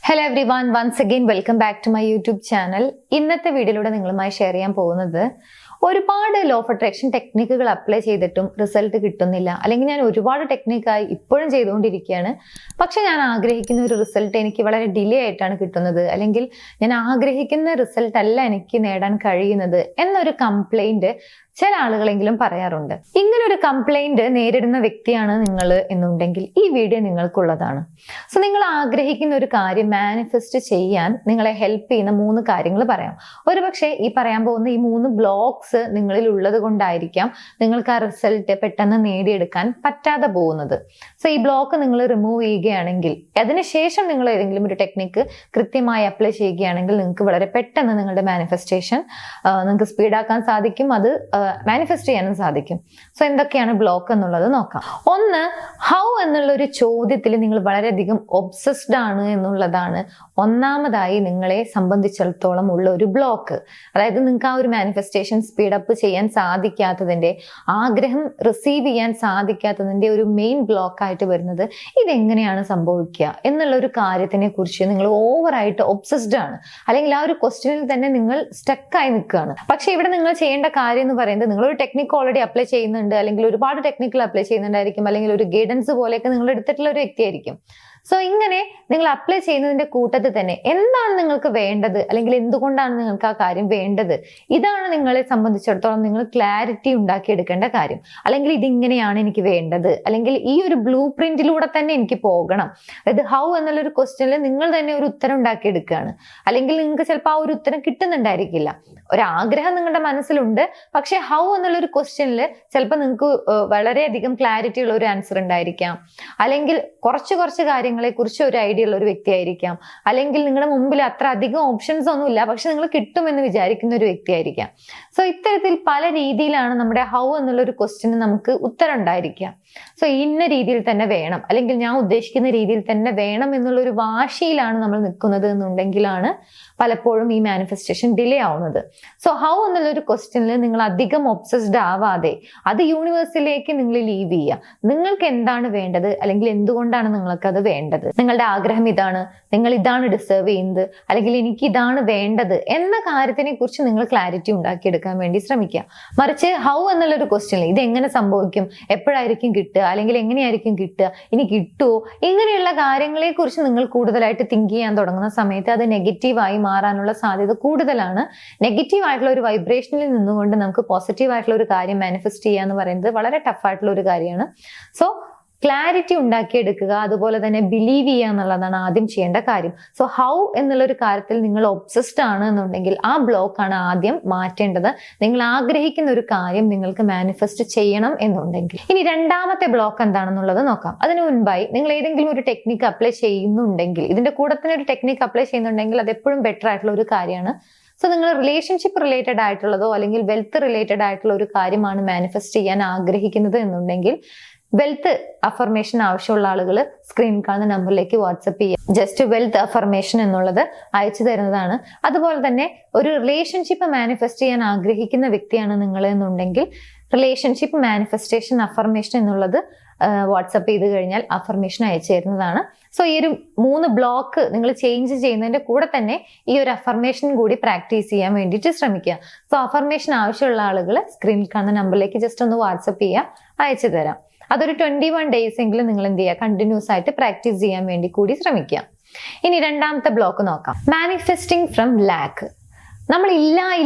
Hello everyone, once again welcome back to my YouTube channel. ഇന്നത്തെ വീഡിയോയിലൂടെ നിങ്ങളുമായി share ചെയ്യാൻ പോകുന്നത് ഒരുപാട് ലോ ഓഫ് അട്രാക്ഷൻ ടെക്നിക്കുകൾ അപ്ലൈ ചെയ്തിട്ടും റിസൾട്ട് കിട്ടുന്നില്ല, അല്ലെങ്കിൽ ഞാൻ ഒരുപാട് ടെക്നിക്കായി ഇപ്പോഴും ചെയ്തുകൊണ്ടിരിക്കുകയാണ്, പക്ഷെ ഞാൻ ആഗ്രഹിക്കുന്ന ഒരു റിസൾട്ട് എനിക്ക് വളരെ ഡിലേ ആയിട്ടാണ് കിട്ടുന്നത്, അല്ലെങ്കിൽ ഞാൻ ആഗ്രഹിക്കുന്ന റിസൾട്ട് അല്ല എനിക്ക് നേടാൻ കഴിയുന്നത് എന്നൊരു കംപ്ലൈന്റ് ചില ആളുകളെങ്കിലും പറയാറുണ്ട്. ഇങ്ങനെ ഒരു കംപ്ലൈന്റ് നേരിടുന്ന വ്യക്തിയാണ് നിങ്ങൾ എന്നുണ്ടെങ്കിൽ ഈ വീഡിയോ നിങ്ങൾക്കുള്ളതാണ്. സോ നിങ്ങൾ ആഗ്രഹിക്കുന്ന ഒരു കാര്യം മാനിഫെസ്റ്റ് ചെയ്യാൻ നിങ്ങളെ ഹെൽപ്പ് ചെയ്യുന്ന 3 കാര്യങ്ങൾ പറയാം. ഒരുപക്ഷെ ഈ പറയാൻ പോകുന്ന ഈ 3 ബ്ലോക്സ് നിങ്ങളിൽ ഉള്ളത് കൊണ്ടായിരിക്കാം നിങ്ങൾക്ക് ആ റിസൾട്ട് പെട്ടെന്ന് നേടിയെടുക്കാൻ പറ്റാതെ പോകുന്നത്. സോ ഈ ബ്ലോക്ക് നിങ്ങൾ റിമൂവ് ചെയ്യുകയാണെങ്കിൽ, അതിനുശേഷം നിങ്ങൾ ഏതെങ്കിലും ഒരു ടെക്നിക്ക് കൃത്യമായി അപ്ലൈ ചെയ്യുകയാണെങ്കിൽ നിങ്ങൾക്ക് വളരെ പെട്ടെന്ന് നിങ്ങളുടെ മാനിഫെസ്റ്റേഷൻ നിങ്ങൾക്ക് സ്പീഡാക്കാൻ സാധിക്കും, അത് മാനിഫെസ്റ്റ് ചെയ്യാനും സാധിക്കും. സോ എന്തൊക്കെയാണ് ബ്ലോക്ക് എന്നുള്ളത് നോക്കാം. ഒന്ന്, ഹൗ എന്നുള്ള ഒരു ചോദ്യത്തിൽ നിങ്ങൾ വളരെയധികം ഒബ്സസ്ഡ് ആണ് എന്നുള്ളതാണ് ഒന്നാമതായി നിങ്ങളെ സംബന്ധിച്ചിടത്തോളം ഉള്ള ഒരു ബ്ലോക്ക്. അതായത് നിങ്ങൾക്ക് ആ ഒരു മാനിഫെസ്റ്റേഷൻ സ്പീഡപ്പ് ചെയ്യാൻ സാധിക്കാത്തതിന്റെ, ആഗ്രഹം റിസീവ് ചെയ്യാൻ സാധിക്കാത്തതിന്റെ ഒരു മെയിൻ ബ്ലോക്ക് ആയിട്ട് വരുന്നത് ഇതെങ്ങനെയാണ് സംഭവിക്കുക എന്നുള്ള ഒരു കാര്യത്തിനെ കുറിച്ച് നിങ്ങൾ ഓവറായിട്ട് ഒബ്സസ്ഡ് ആണ്, അല്ലെങ്കിൽ ആ ഒരു ക്വസ്റ്റ്യനിൽ തന്നെ നിങ്ങൾ സ്റ്റക്കായി നിൽക്കുകയാണ്. പക്ഷെ ഇവിടെ നിങ്ങൾ ചെയ്യേണ്ട കാര്യം എന്ന് പറയുന്നത്, നിങ്ങളൊരു ടെക്നിക്ക് ഓൾറെഡി അപ്ലൈ ചെയ്യുന്നുണ്ട്, അല്ലെങ്കിൽ ഒരുപാട് ടെക്നിക്കൽ അപ്ലൈ ചെയ്യുന്നുണ്ടായിരിക്കും, അല്ലെങ്കിൽ ഒരു ഗൈഡൻസ് പോലെയൊക്കെ നിങ്ങൾ എടുത്തിട്ടുള്ള ഒരു വ്യക്തിയായിരിക്കും. സോ ഇങ്ങനെ നിങ്ങൾ അപ്ലൈ ചെയ്യുന്നതിന്റെ കൂട്ടത്തിൽ തന്നെ എന്താണ് നിങ്ങൾക്ക് വേണ്ടത്, അല്ലെങ്കിൽ എന്തുകൊണ്ടാണ് നിങ്ങൾക്ക് ആ കാര്യം വേണ്ടത്, ഇതാണ് നിങ്ങളെ സംബന്ധിച്ചിടത്തോളം നിങ്ങൾ ക്ലാരിറ്റി ഉണ്ടാക്കിയെടുക്കേണ്ട കാര്യം. അല്ലെങ്കിൽ ഇതിങ്ങനെയാണ് എനിക്ക് വേണ്ടത്, അല്ലെങ്കിൽ ഈ ഒരു ബ്ലൂ പ്രിന്റിലൂടെ തന്നെ എനിക്ക് പോകണം. അതായത് ഹൗ എന്നുള്ളൊരു ക്വസ്റ്റ്യനിൽ നിങ്ങൾ തന്നെ ഒരു ഉത്തരം ഉണ്ടാക്കിയെടുക്കുകയാണ്. അല്ലെങ്കിൽ നിങ്ങൾക്ക് ചിലപ്പോൾ ആ ഒരു ഉത്തരം കിട്ടുന്നുണ്ടായിരിക്കില്ല, ഒരാഗ്രഹം നിങ്ങളുടെ മനസ്സിലുണ്ട്, പക്ഷെ ഹൗ എന്നുള്ളൊരു ക്വസ്റ്റ്യനിൽ ചിലപ്പോൾ നിങ്ങൾക്ക് വളരെയധികം ക്ലാരിറ്റി ഉള്ള ഒരു ആൻസർ ഉണ്ടായിരിക്കാം, അല്ലെങ്കിൽ കുറച്ച് കാര്യങ്ങളെ കുറിച്ച് ഒരു ഐഡിയ ഉള്ള ഒരു വ്യക്തി ആയിരിക്കാം, അല്ലെങ്കിൽ നിങ്ങളുടെ മുമ്പിൽ അത്ര അധികം ഓപ്ഷൻസ് ഒന്നുമില്ല, പക്ഷെ നിങ്ങൾ കിട്ടുമെന്ന് വിചാരിക്കുന്ന ഒരു വ്യക്തി ആയിരിക്കാം. സോ ഇത്തരത്തിൽ പല രീതിയിലാണ് നമ്മുടെ ഹൗ എന്നുള്ള ഒരു ക്വസ്റ്റ്യന് നമുക്ക് ഉത്തരം ഉണ്ടായിരിക്കുക. സോ ഇന്ന രീതിയിൽ തന്നെ വേണം, അല്ലെങ്കിൽ ഞാൻ ഉദ്ദേശിക്കുന്ന രീതിയിൽ തന്നെ വേണം എന്നുള്ള ഒരു വാശിയിലാണ് നമ്മൾ നിൽക്കുന്നത് എന്നുണ്ടെങ്കിലാണ് പലപ്പോഴും ഈ മാനിഫെസ്റ്റേഷൻ ഡിലേ ആവുന്നത്. സോ ഹൗ എന്നുള്ള ഒരു ക്വസ്റ്റ്യനിൽ നിങ്ങൾ അധികം ഒബ്സസ്ഡ് ആവാതെ അത് യൂണിവേഴ്സിലേക്ക് നിങ്ങൾ ലീവ് ചെയ്യുക. നിങ്ങൾക്ക് എന്താണ് വേണ്ടത്, അല്ലെങ്കിൽ എന്തുകൊണ്ടാണ് നിങ്ങൾക്ക് അത് വേണ്ടത്, നിങ്ങളുടെ ആഗ്രഹം ഇതാണ്, നിങ്ങൾ ഇതാണ് ഡിസേർവ് ചെയ്യുന്നത്, അല്ലെങ്കിൽ എനിക്ക് ഇതാണ് വേണ്ടത് എന്ന കാര്യത്തിനെ കുറിച്ച് നിങ്ങൾ ക്ലാരിറ്റി ഉണ്ടാക്കിയെടുക്കാൻ വേണ്ടി ശ്രമിക്കുക. മറിച്ച് ഹൗ എന്നുള്ളൊരു ക്വസ്റ്റ്യനിൽ ഇത് എങ്ങനെ സംഭവിക്കും, എപ്പോഴായിരിക്കും കിട്ടുക, അല്ലെങ്കിൽ എങ്ങനെയായിരിക്കും കിട്ടുക, ഇനി കിട്ടുമോ, ഇങ്ങനെയുള്ള കാര്യങ്ങളെ കുറിച്ച് നിങ്ങൾ കൂടുതലായിട്ട് തിങ്ക് ചെയ്യാൻ തുടങ്ങുന്ന സമയത്ത് അത് നെഗറ്റീവായി മാറാനുള്ള സാധ്യത കൂടുതലാണ്. നെഗറ്റീവ് ആയിട്ടുള്ള ഒരു വൈബ്രേഷനിൽ നിന്നുകൊണ്ട് നമുക്ക് പോസിറ്റീവ് ആയിട്ടുള്ള ഒരു കാര്യം മാനിഫെസ്റ്റ് ചെയ്യുക എന്ന് പറയുന്നത് വളരെ ടഫായിട്ടുള്ള ഒരു കാര്യമാണ്. സോ ക്ലാരിറ്റി ഉണ്ടാക്കിയെടുക്കുക, അതുപോലെ തന്നെ ബിലീവ് ചെയ്യുക എന്നുള്ളതാണ് ആദ്യം ചെയ്യേണ്ട കാര്യം. സോ ഹൗ എന്നുള്ള ഒരു കാര്യത്തിൽ നിങ്ങൾ ഒബ്സസ്ഡ് ആണ് എന്നുണ്ടെങ്കിൽ ആ ബ്ലോക്ക് ആണ് ആദ്യം മാറ്റേണ്ടത്. നിങ്ങൾ ആഗ്രഹിക്കുന്ന ഒരു കാര്യം നിങ്ങൾക്ക് മാനിഫെസ്റ്റ് ചെയ്യണം എന്നുണ്ടെങ്കിൽ. ഇനി രണ്ടാമത്തെ ബ്ലോക്ക് എന്താണെന്നുള്ളത് നോക്കാം. അതിനു മുൻപായി നിങ്ങൾ ഏതെങ്കിലും ഒരു ടെക്നിക്ക് അപ്ലൈ ചെയ്യുന്നുണ്ടെങ്കിൽ, ഇതിന്റെ കൂടെ തന്നെ ഒരു ടെക്നിക്ക് അപ്ലൈ ചെയ്യുന്നുണ്ടെങ്കിൽ അത് എപ്പോഴും ബെറ്റർ ആയിട്ടുള്ള ഒരു കാര്യമാണ്. സോ നിങ്ങൾ റിലേഷൻഷിപ്പ് റിലേറ്റഡ് ആയിട്ടുള്ളതോ അല്ലെങ്കിൽ വെൽത്ത് റിലേറ്റഡ് ആയിട്ടുള്ള ഒരു കാര്യമാണ് മാനിഫെസ്റ്റ് ചെയ്യാൻ ആഗ്രഹിക്കുന്നത് എന്നുണ്ടെങ്കിൽ, വെൽത്ത് അഫർമേഷൻ ആവശ്യമുള്ള ആളുകൾ സ്ക്രീൻ കാണുന്ന നമ്പറിലേക്ക് വാട്സപ്പ് ചെയ്യുക. ജസ്റ്റ് വെൽത്ത് അഫർമേഷൻ എന്നുള്ളത് അയച്ചു തരുന്നതാണ്. അതുപോലെ തന്നെ ഒരു റിലേഷൻഷിപ്പ് മാനിഫെസ്റ്റ് ചെയ്യാൻ ആഗ്രഹിക്കുന്ന വ്യക്തിയാണ് നിങ്ങൾ എന്നുണ്ടെങ്കിൽ, റിലേഷൻഷിപ്പ് മാനിഫെസ്റ്റേഷൻ അഫർമേഷൻ എന്നുള്ളത് വാട്സപ്പ് ചെയ്ത് കഴിഞ്ഞാൽ അഫർമേഷൻ അയച്ചു തരുന്നതാണ്. സോ ഈ ഒരു 3 ബ്ലോക്ക് നിങ്ങൾ ചേഞ്ച് ചെയ്യുന്നതിന്റെ കൂടെ തന്നെ ഈ ഒരു അഫർമേഷൻ കൂടി പ്രാക്ടീസ് ചെയ്യാൻ വേണ്ടിയിട്ട് ശ്രമിക്കുക. സോ അഫർമേഷൻ ആവശ്യമുള്ള ആളുകൾ സ്ക്രീനിൽ കാണുന്ന നമ്പറിലേക്ക് ജസ്റ്റ് ഒന്ന് വാട്സപ്പ് ചെയ്യുക, അയച്ചു തരാം. അതൊരു 21 ഡേയ്സ് എങ്കിലും നിങ്ങൾ എന്ത് ചെയ്യുക, കണ്ടിന്യൂസ് ആയിട്ട് പ്രാക്ടീസ് ചെയ്യാൻ വേണ്ടി കൂടി ശ്രമിക്കുക. ഇനി രണ്ടാമത്തെ ബ്ലോക്ക് നോക്കാം. Manifesting from lack. നമ്മൾ ഇല്ല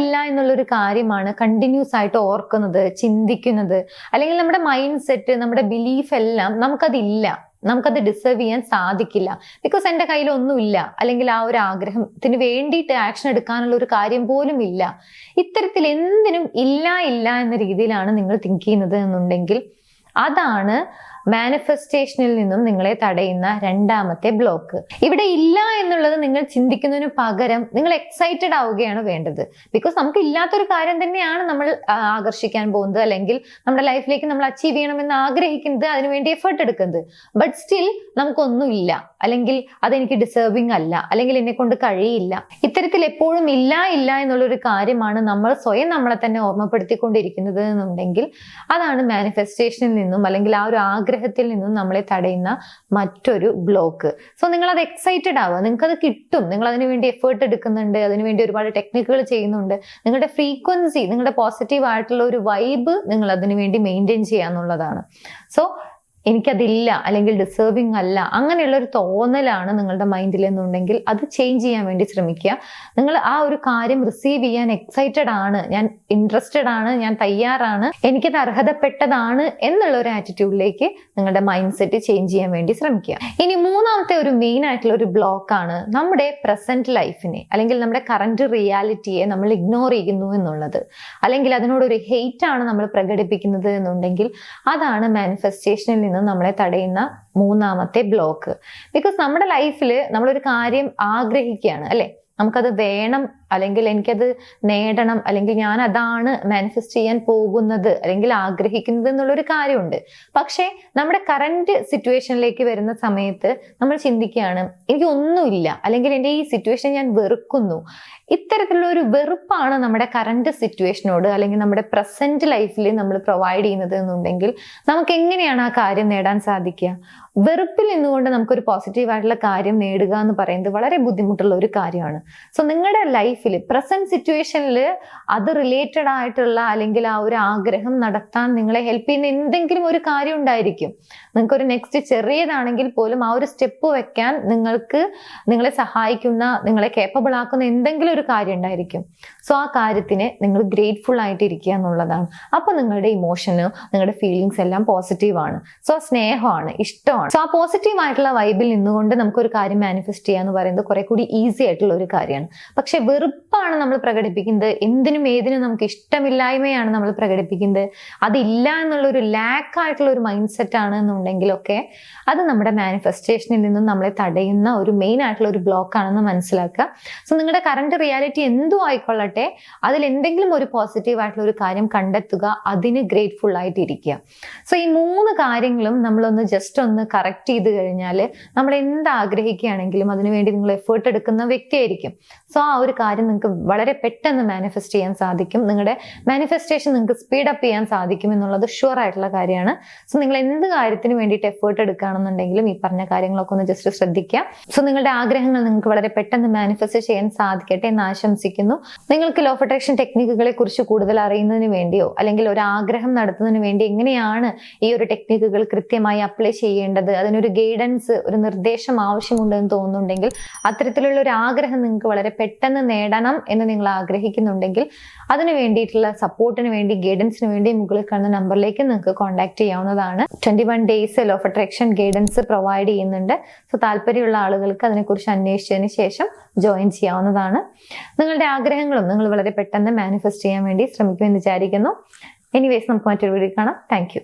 എന്നുള്ളൊരു കാര്യമാണ് കണ്ടിന്യൂസ് ആയിട്ട് ഓർക്കുന്നത്, ചിന്തിക്കുന്നത്, അല്ലെങ്കിൽ നമ്മുടെ മൈൻഡ് സെറ്റ്, നമ്മുടെ ബിലീഫ് എല്ലാം നമുക്കത് ഡിസേർവ് ചെയ്യാൻ സാധിക്കില്ല, ബിക്കോസ് എൻ്റെ കയ്യിൽ ഒന്നുമില്ല, അല്ലെങ്കിൽ ആ ഒരു ആഗ്രഹത്തിന് വേണ്ടിയിട്ട് ആക്ഷൻ എടുക്കാനുള്ള ഒരു കാര്യം പോലും ഇല്ല. ഇത്തരത്തിൽ എന്തിനും ഇല്ല എന്ന രീതിയിലാണ് നിങ്ങൾ തിങ്ക് ചെയ്യുന്നത് എന്നുണ്ടെങ്കിൽ അതാണ് മാനിഫെസ്റ്റേഷനിൽ നിന്നും നിങ്ങളെ തടയുന്ന രണ്ടാമത്തെ ബ്ലോക്ക്. ഇവിടെ ഇല്ല എന്നുള്ളത് നിങ്ങൾ ചിന്തിക്കുന്നതിന് പകരം നിങ്ങൾ എക്സൈറ്റഡ് ആവുകയാണ് വേണ്ടത്. ബിക്കോസ് നമുക്ക് ഇല്ലാത്തൊരു കാര്യം തന്നെയാണ് നമ്മൾ ആകർഷിക്കാൻ പോകുന്നത്, അല്ലെങ്കിൽ നമ്മുടെ ലൈഫിലേക്ക് നമ്മൾ അച്ചീവ് ചെയ്യണമെന്ന് ആഗ്രഹിക്കുന്നത്, അതിനുവേണ്ടി എഫേർട്ട് എടുക്കുന്നത്. ബട്ട് സ്റ്റിൽ നമുക്കൊന്നുമില്ല, അല്ലെങ്കിൽ അതെനിക്ക് ഡിസേർവിങ് അല്ല, അല്ലെങ്കിൽ എന്നെ കൊണ്ട് കഴിയില്ല. ഇത്തരത്തിൽ എപ്പോഴും ഇല്ല എന്നുള്ളൊരു കാര്യമാണ് നമ്മൾ സ്വയം നമ്മളെ തന്നെ ഓർമ്മപ്പെടുത്തിക്കൊണ്ടിരിക്കുന്നത് എന്നുണ്ടെങ്കിൽ അതാണ് മാനിഫെസ്റ്റേഷനിൽ നിന്നും, അല്ലെങ്കിൽ ആ ഒരു ആഗ്രഹത്തിൽ നിന്നും നമ്മളെ തടയുന്ന മറ്റൊരു ബ്ലോക്ക്. സോ നിങ്ങൾ അത് എക്സൈറ്റഡ് ആവുക, നിങ്ങൾക്ക് അത് കിട്ടും, നിങ്ങൾ അതിനു വേണ്ടി എഫേർട്ട് എടുക്കുന്നുണ്ട്, അതിനുവേണ്ടി ഒരുപാട് ടെക്നിക്കുകൾ ചെയ്യുന്നുണ്ട്. നിങ്ങളുടെ ഫ്രീക്വൻസി, നിങ്ങളുടെ പോസിറ്റീവ് ആയിട്ടുള്ള ഒരു വൈബ് നിങ്ങൾ അതിനു വേണ്ടി മെയിൻറ്റെയിൻ ചെയ്യാന്നുള്ളതാണ്. സോ എനിക്കതില്ല അല്ലെങ്കിൽ ഡിസേർവിങ് അല്ല അങ്ങനെയുള്ള ഒരു തോന്നലാണ് നിങ്ങളുടെ മൈൻഡിൽ എന്നുണ്ടെങ്കിൽ അത് ചേഞ്ച് ചെയ്യാൻ വേണ്ടി ശ്രമിക്കുക. നിങ്ങൾ ആ ഒരു കാര്യം റിസീവ് ചെയ്യാൻ എക്സൈറ്റഡ് ആണ്, ഞാൻ ഇൻട്രസ്റ്റഡ് ആണ്, ഞാൻ തയ്യാറാണ്, എനിക്കത് അർഹതപ്പെട്ടതാണ് എന്നുള്ള ഒരു ആറ്റിറ്റ്യൂഡിലേക്ക് നിങ്ങളുടെ മൈൻഡ് സെറ്റ് ചേഞ്ച് ചെയ്യാൻ വേണ്ടി ശ്രമിക്കുക. ഇനി മൂന്നാമത്തെ ഒരു മെയിൻ ആയിട്ടുള്ള ഒരു ബ്ലോക്കാണ് നമ്മുടെ പ്രസന്റ് ലൈഫിനെ അല്ലെങ്കിൽ നമ്മുടെ കറന്റ് റിയാലിറ്റിയെ നമ്മൾ ഇഗ്നോർ ചെയ്യുന്നു എന്നുള്ളത്, അല്ലെങ്കിൽ അതിനോടൊരു ഹെയ്റ്റ് ആണ് നമ്മൾ പ്രകടിപ്പിക്കുന്നത് എന്നുണ്ടെങ്കിൽ അതാണ് മാനിഫെസ്റ്റേഷനിൽ നമ്മളെ തടയുന്ന മൂന്നാമത്തെ ബ്ലോക്ക്. ബിക്കോസ് നമ്മുടെ ലൈഫിൽ നമ്മളൊരു കാര്യം ആഗ്രഹിക്കുകയാണ് അല്ലെ, നമുക്കത് വേണം, അല്ലെങ്കിൽ എനിക്കത് നേടണം, അല്ലെങ്കിൽ ഞാൻ അതാണ് മാനിഫെസ്റ്റ് ചെയ്യാൻ പോകുന്നത് അല്ലെങ്കിൽ ആഗ്രഹിക്കുന്നത് എന്നുള്ളൊരു കാര്യമുണ്ട്. പക്ഷെ നമ്മുടെ കറന്റ് സിറ്റുവേഷനിലേക്ക് വരുന്ന സമയത്ത് നമ്മൾ ചിന്തിക്കുകയാണ് എനിക്ക് ഒന്നുമില്ല, അല്ലെങ്കിൽ എൻ്റെ ഈ സിറ്റുവേഷൻ ഞാൻ വെറുക്കുന്നു. ഇത്തരത്തിലുള്ള ഒരു വെറുപ്പാണ് നമ്മുടെ കറന്റ് സിറ്റുവേഷനോട് അല്ലെങ്കിൽ നമ്മുടെ പ്രസന്റ് ലൈഫിൽ നമ്മൾ പ്രൊവൈഡ് ചെയ്യുന്നത് എന്നുണ്ടെങ്കിൽ നമുക്ക് എങ്ങനെയാണ് ആ കാര്യം നേടാൻ സാധിക്കുക? വെറുപ്പിൽ നിന്നുകൊണ്ട് നമുക്കൊരു പോസിറ്റീവ് ആയിട്ടുള്ള കാര്യം നേടുക എന്ന് പറയുന്നത് വളരെ ബുദ്ധിമുട്ടുള്ള ഒരു കാര്യമാണ്. സോ നിങ്ങളുടെ ലൈഫിൽ പ്രസന്റ് സിറ്റുവേഷനിൽ അത് റിലേറ്റഡ് ആയിട്ടുള്ള അല്ലെങ്കിൽ ആ ഒരു ആഗ്രഹം നടത്താൻ നിങ്ങളെ ഹെൽപ്പ് ചെയ്യുന്ന എന്തെങ്കിലും ഒരു കാര്യം ഉണ്ടായിരിക്കും. നിങ്ങൾക്കൊരു നെക്സ്റ്റ് ചെറിയതാണെങ്കിൽ പോലും ആ ഒരു സ്റ്റെപ്പ് വെക്കാൻ നിങ്ങളെ സഹായിക്കുന്ന, നിങ്ങളെ കേപ്പബിൾ ആക്കുന്ന എന്തെങ്കിലും ഒരു കാര്യം ഉണ്ടായിരിക്കും. സോ ആ കാര്യത്തിന് നിങ്ങൾ ഗ്രേറ്റ്ഫുൾ ആയിട്ട് ഇരിക്കുക എന്നുള്ളതാണ്. അപ്പൊ നിങ്ങളുടെ ഇമോഷന്, നിങ്ങളുടെ ഫീലിങ്സ് എല്ലാം പോസിറ്റീവാണ്. സോ സ്നേഹമാണ്, ഇഷ്ടമാണ്. സോ ആ പോസിറ്റീവ് ആയിട്ടുള്ള വൈബിൽ നിന്നുകൊണ്ട് നമുക്കൊരു കാര്യം മാനിഫെസ്റ്റ് ചെയ്യുക എന്ന് പറയുന്നത് കുറെ കൂടി ഈസി ആയിട്ടുള്ള ഒരു കാര്യമാണ്. പക്ഷെ വെറുപ്പാണ് നമ്മൾ പ്രകടിപ്പിക്കുന്നത്, എന്തിനും ഏതിനും നമുക്ക് ഇഷ്ടമില്ലായ്മയാണ് നമ്മൾ പ്രകടിപ്പിക്കുന്നത്, അതില്ല എന്നുള്ള ഒരു ലാക്ക് ആയിട്ടുള്ള ഒരു മൈൻഡ് സെറ്റ് ആണ് എന്നുണ്ടെങ്കിലൊക്കെ അത് നമ്മുടെ മാനിഫെസ്റ്റേഷനിൽ നിന്നും നമ്മളെ തടയുന്ന ഒരു മെയിൻ ആയിട്ടുള്ള ഒരു ബ്ലോക്ക് ആണെന്ന് മനസ്സിലാക്കുക. സോ നിങ്ങളുടെ കറന്റ് റിയാലിറ്റി എന്തും ആയിക്കൊള്ളട്ടെ, അതിൽ എന്തെങ്കിലും ഒരു പോസിറ്റീവ് ആയിട്ടുള്ള ഒരു കാര്യം കണ്ടെത്തുക, അതിന് ഗ്രേറ്റ്ഫുൾ ആയിട്ടിരിക്കുക. സോ ഈ മൂന്ന് കാര്യങ്ങളും നമ്മളൊന്ന് ജസ്റ്റ് ഒന്ന് കറക്റ്റ് ചെയ്ത് കഴിഞ്ഞാൽ നമ്മൾ എന്ത് ആഗ്രഹിക്കുകയാണെങ്കിലും അതിനുവേണ്ടി നിങ്ങൾ എഫേർട്ട് എടുക്കുന്ന വ്യക്തിയായിരിക്കും. സോ ആ ഒരു കാര്യം നിങ്ങൾക്ക് വളരെ പെട്ടെന്ന് മാനിഫെസ്റ്റ് ചെയ്യാൻ സാധിക്കും. നിങ്ങളുടെ മാനിഫെസ്റ്റേഷൻ നിങ്ങൾക്ക് സ്പീഡപ്പ് ചെയ്യാൻ സാധിക്കും എന്നുള്ളത് ഷുവർ ആയിട്ടുള്ള കാര്യമാണ്. സോ നിങ്ങൾ എന്ത് കാര്യത്തിന് വേണ്ടിയിട്ട് എഫേർട്ട് എടുക്കുകയാണെന്നുണ്ടെങ്കിലും ഈ പറഞ്ഞ കാര്യങ്ങളൊക്കെ ഒന്ന് ജസ്റ്റ് ശ്രദ്ധിക്കുക. സോ നിങ്ങളുടെ ആഗ്രഹങ്ങൾ നിങ്ങൾക്ക് വളരെ പെട്ടെന്ന് മാനിഫെസ്റ്റ് ചെയ്യാൻ സാധിക്കട്ടെ എന്ന് ആശംസിക്കുന്നു. നിങ്ങൾക്ക് ലോ ഓഫ് അട്രാക്ഷൻ ടെക്നിക്കുകളെ കുറിച്ച് കൂടുതൽ അറിയുന്നതിന് വേണ്ടിയോ അല്ലെങ്കിൽ ഒരു ആഗ്രഹം നടത്തുന്നതിന് വേണ്ടി എങ്ങനെയാണ് ഈ ഒരു ടെക്നിക്കുകൾ കൃത്യമായി അപ്ലൈ ചെയ്യേണ്ടത്, അതിനൊരു ഗൈഡൻസ്, ഒരു നിർദ്ദേശം ആവശ്യമുണ്ടെന്ന് തോന്നുന്നുണ്ടെങ്കിൽ, അത്തരത്തിലുള്ള ഒരു ആഗ്രഹം നിങ്ങൾക്ക് വളരെ പെട്ടെന്ന് നേടണം എന്ന് നിങ്ങൾ ആഗ്രഹിക്കുന്നുണ്ടെങ്കിൽ അതിന് വേണ്ടിയിട്ടുള്ള സപ്പോർട്ടിന് വേണ്ടി, ഗൈഡൻസിന് വേണ്ടി മുകളിൽ കാണുന്ന നമ്പറിലേക്ക് നിങ്ങൾക്ക് കോൺടാക്ട് ചെയ്യാവുന്നതാണ്. 21 days law of attraction guidance provide ചെയ്യുന്നുണ്ട്. സോ താല്പര്യമുള്ള ആളുകൾക്ക് അതിനെക്കുറിച്ച് അന്വേഷിച്ചതിന് ശേഷം ജോയിൻ ചെയ്യാവുന്നതാണ്. നിങ്ങളുടെ ആഗ്രഹങ്ങളും നിങ്ങൾ വളരെ പെട്ടെന്ന് മാനിഫെസ്റ്റ് ചെയ്യാൻ വേണ്ടി ശ്രമിക്കുമെന്ന് വിചാരിക്കുന്നു. എനിവേസ് നമുക്ക് മറ്റൊരു വീഡിയോ കാണാം. Thank you.